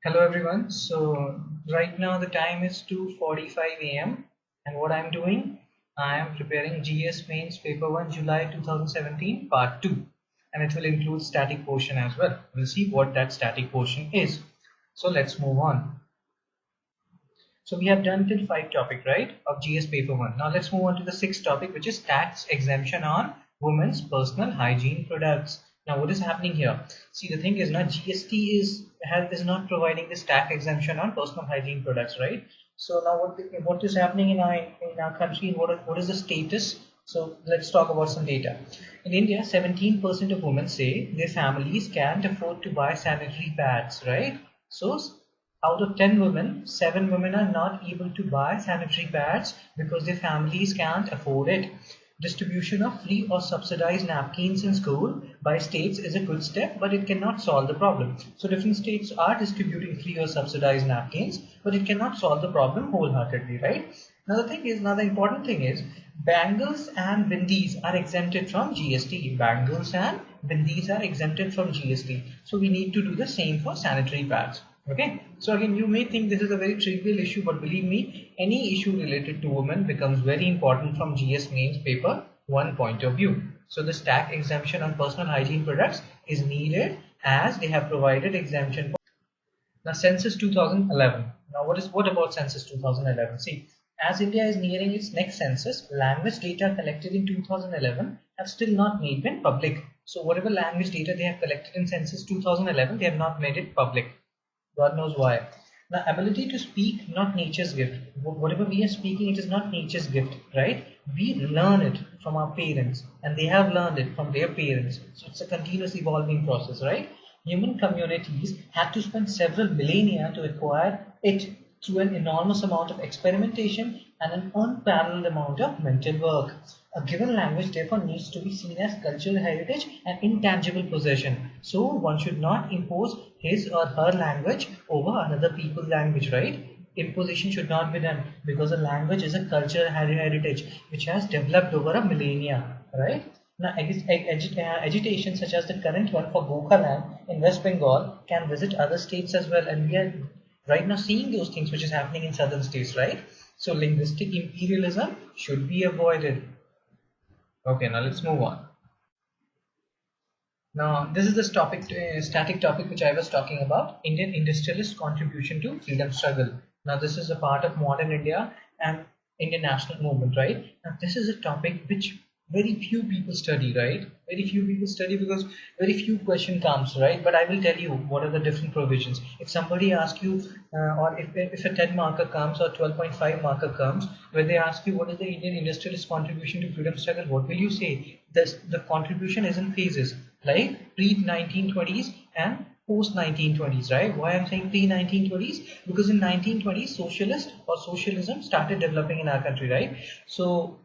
Hello everyone. So right now the time is 2:45 a.m. and what I'm doing, I am preparing GS Mains Paper 1 July 2017 Part 2, and it will include static portion as well. We'll see what that static portion is. So let's move on. So we have done till 5 topic, right, of GS paper 1. Now let's move on to the sixth topic, which is tax exemption on women's personal hygiene products. Now what is happening here? See, the thing is now GST is not providing this tax exemption on personal hygiene products, right? So now what is happening in our country, and what is the status? So let's talk about some data. In India, 17% of women say their families can't afford to buy sanitary pads, right? So out of 10 women, 7 women are not able to buy sanitary pads because their families can't afford it. Distribution of free or subsidized napkins in school by states is a good step, but it cannot solve the problem. So different states are distributing free or subsidized napkins, but it cannot solve the problem wholeheartedly, right? Now the important thing is bangles and bindis are exempted from GST. Bangles and bindis are exempted from GST. So we need to do the same for sanitary pads. Okay, so again, you may think this is a very trivial issue, but believe me, any issue related to women becomes very important from GS mains paper 1 point of view. So this tax exemption on personal hygiene products is needed as they have provided exemption for now census 2011. Now what about census 2011? See, as India is nearing its next census, language data collected in 2011 have still not made it public. So whatever language data they have collected in census 2011, they have not made it public. God knows why. Now, ability to speak, not nature's gift. Whatever we are speaking, it is not nature's gift, right? We learn it from our parents, and they have learned it from their parents. So it's a continuous evolving process, right? Human communities had to spend several millennia to acquire it through an enormous amount of experimentation and an unparalleled amount of mental work. A given language therefore needs to be seen as cultural heritage and intangible possession. So one should not impose his or her language over another people's language, right? Imposition should not be done because a language is a cultural heritage which has developed over a millennia, right? Now, agitation such as the current one for Gokhaland in West Bengal can visit other states as well, and we are right now seeing those things which is happening in southern states, right? So linguistic imperialism should be avoided. Okay, now let's move on. Now, this is the static topic which I was talking about, Indian industrialist contribution to freedom struggle. Now, this is a part of modern India and Indian national movement, right? Now, this is a topic which very few people study, right? Very few people study because very few question comes, right? But I will tell you what are the different provisions. If somebody asks you, or if a 10 marker comes or 12.5 marker comes, where they ask you what is the Indian industrialist contribution to freedom struggle, what will you say? The contribution is in phases, like pre-1920s and post 1920s, right? Why I'm saying pre 1920s? Because in 1920s socialist or socialism started developing in our country, right? So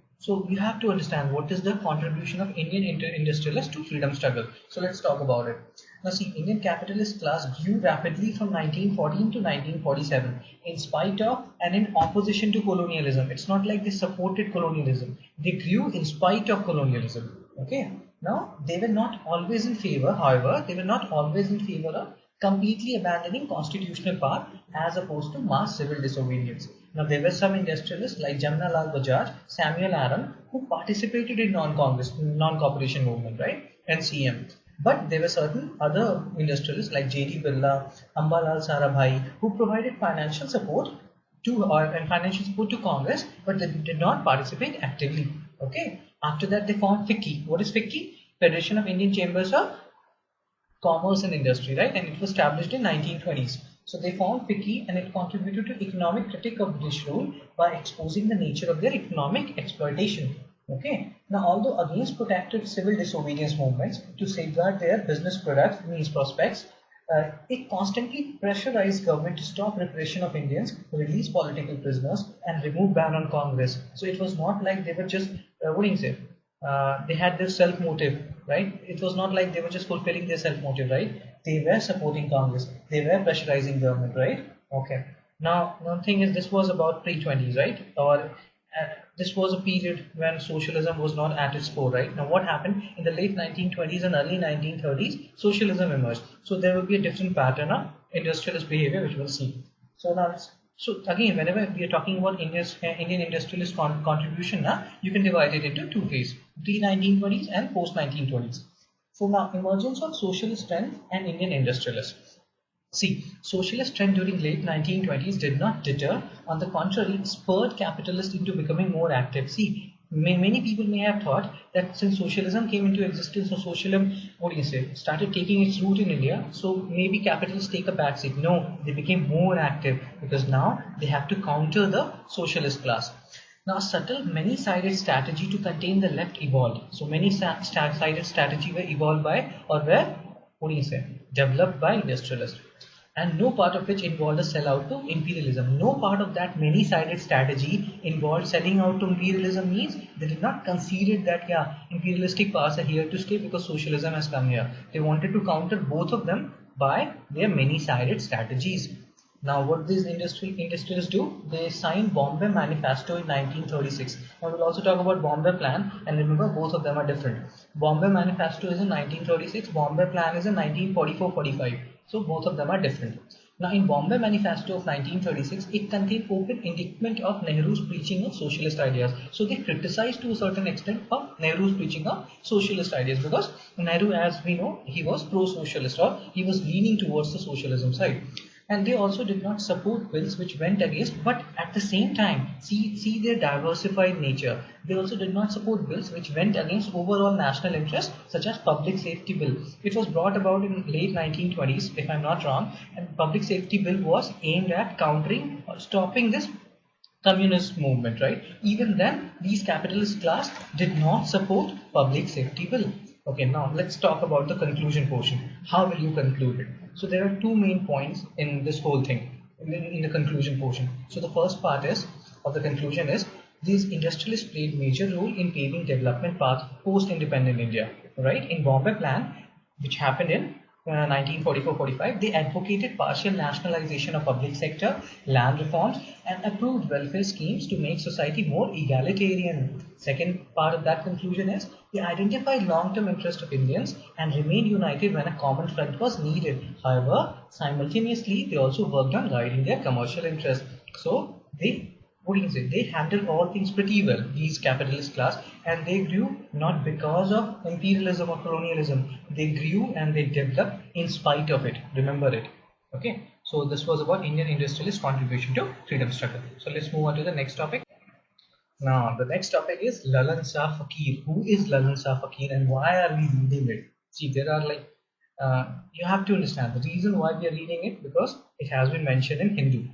you have to understand what is the contribution of Indian industrialists to freedom struggle. So let's talk about it. Now see, Indian capitalist class grew rapidly from 1914 to 1947 in spite of and in opposition to colonialism. It's not like they supported colonialism. They grew in spite of colonialism. Okay. Now they were not always in favor, however, they were not always in favor of completely abandoning constitutional power as opposed to mass civil disobedience. Now, there were some industrialists like Jamnalal Bajaj, Samuel Aram, who participated in non-cooperation movement, right? NCM. But there were certain other industrialists like J.D. Birla, Ambalal Sarabhai, who provided financial support to Congress, but they did not participate actively. Okay. After that, they formed FICCI. What is FICCI? Federation of Indian Chambers of Commerce and Industry, right? And it was established in 1920s. So they found FICCI and it contributed to economic critique of British rule by exposing the nature of their economic exploitation. Okay. Now, although against protected civil disobedience movements to safeguard their business products, means prospects, it constantly pressurized government to stop repression of Indians, release political prisoners, and remove ban on Congress. So it was not like they were just what do you say? They had their self motive, right? It was not like they were just fulfilling their self motive, right? They were supporting Congress, they were pressurizing government, right? Okay. Now, one thing is this was about pre 20s, right? Or This was a period when socialism was not at its core, right? Now, what happened in the late 1920s and early 1930s? Socialism emerged. So there will be a different pattern of industrialist behavior, which we'll see. So now, so again, whenever we are talking about Indian industrialist contribution, now you can divide it into two phases: pre-1920s and post-1920s. So now, emergence of socialist trends and Indian industrialists. See, socialist trend during late 1920s did not deter. On the contrary, spurred capitalists into becoming more active. See, many people may have thought that since socialism came into existence, or socialism, what do you say, started taking its root in India, so maybe capitalists take a backseat. No, they became more active because now they have to counter the socialist class. Now, a subtle, many-sided strategy to contain the left evolved. So, many-sided strategy were evolved by, or were, what do you say, developed by industrialists, and no part of which involved a sellout to imperialism. No part of that many-sided strategy involved selling out to imperialism. Means they did not consider that, yeah, imperialistic powers are here to stay because socialism has come here. They wanted to counter both of them by their many-sided strategies. Now, what these industrialists do? They signed Bombay Manifesto in 1936. Now, we'll also talk about Bombay Plan, and remember, both of them are different. Bombay Manifesto is in 1936. Bombay Plan is in 1944-45. So, both of them are different. Now, in Bombay Manifesto of 1936, it contained open indictment of Nehru's preaching of socialist ideas. So, they criticized to a certain extent of Nehru's preaching of socialist ideas, because Nehru, as we know, he was pro-socialist, or he was leaning towards the socialism side. And they also did not support bills which went against, but at the same time, see their diversified nature. They also did not support bills which went against overall national interest, such as public safety bill. It was brought about in late 1920s, if I'm not wrong, and public safety bill was aimed at countering or stopping this communist movement, right? Even then, these capitalist class did not support public safety bill. Okay, now let's talk about the conclusion portion. How will you conclude it? So there are two main points in this whole thing, in the conclusion portion. So the first part of the conclusion is, these industrialists played major role in paving development path post-independent India, right? In Bombay Plan, which happened in 1944-45, they advocated partial nationalization of public sector, land reforms, and approved welfare schemes to make society more egalitarian. Second part of that conclusion is, they identified long-term interest of Indians and remained united when a common front was needed. However, simultaneously, they also worked on guiding their commercial interests. So, they handled all things pretty well, these capitalist class, and they grew not because of imperialism or colonialism. They grew and they developed in spite of it. Remember it. Okay. So this was about Indian industrialist contribution to freedom struggle. So let's move on to the next topic. Now the next topic is Lalan Shah Fakir. Who is Lalan Shah Fakir and why are we reading it? See, there are you have to understand the reason why we are reading it, because it has been mentioned in Hindu,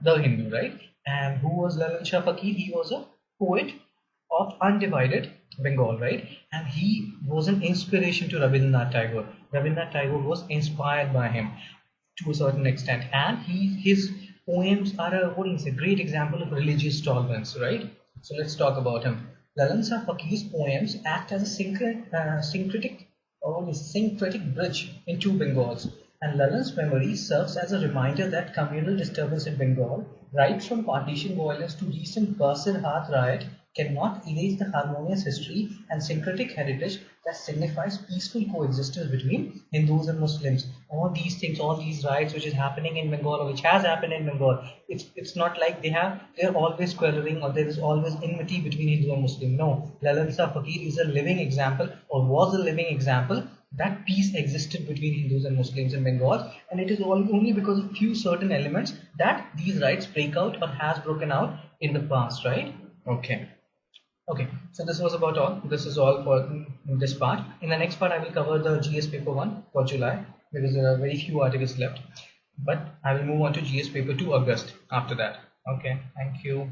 the Hindu, right? And who was Lalan Shah Fakir? He was a poet of undivided Bengal, right? And he was an inspiration to Rabindranath Tagore. Rabindranath Tagore was inspired by him to a certain extent, and his poems are a great example of religious tolerance, right? So let's talk about him. Lalan Shah Fakir's poems act as a syncretic bridge in two Bengals, and Lalan's memory serves as a reminder that communal disturbance in Bengal, right from partition violence to recent Basir Hath riot, cannot erase the harmonious history and syncretic heritage that signifies peaceful coexistence between Hindus and Muslims. All these things, all these riots which is happening in Bengal, or which has happened in Bengal, it's not like they're always quarreling or there is always enmity between Hindu and Muslim. No, Lalan Shah Fakir is a living example, or was a living example, that peace existed between Hindus and Muslims in Bengal, and it is only because of few certain elements that these riots break out or has broken out in the past, right? Okay, so this was about all. This is all for this part. In the next part, I will cover the GS paper 1 for July, because there are very few articles left. But I will move on to GS paper 2 August after that. Okay, thank you.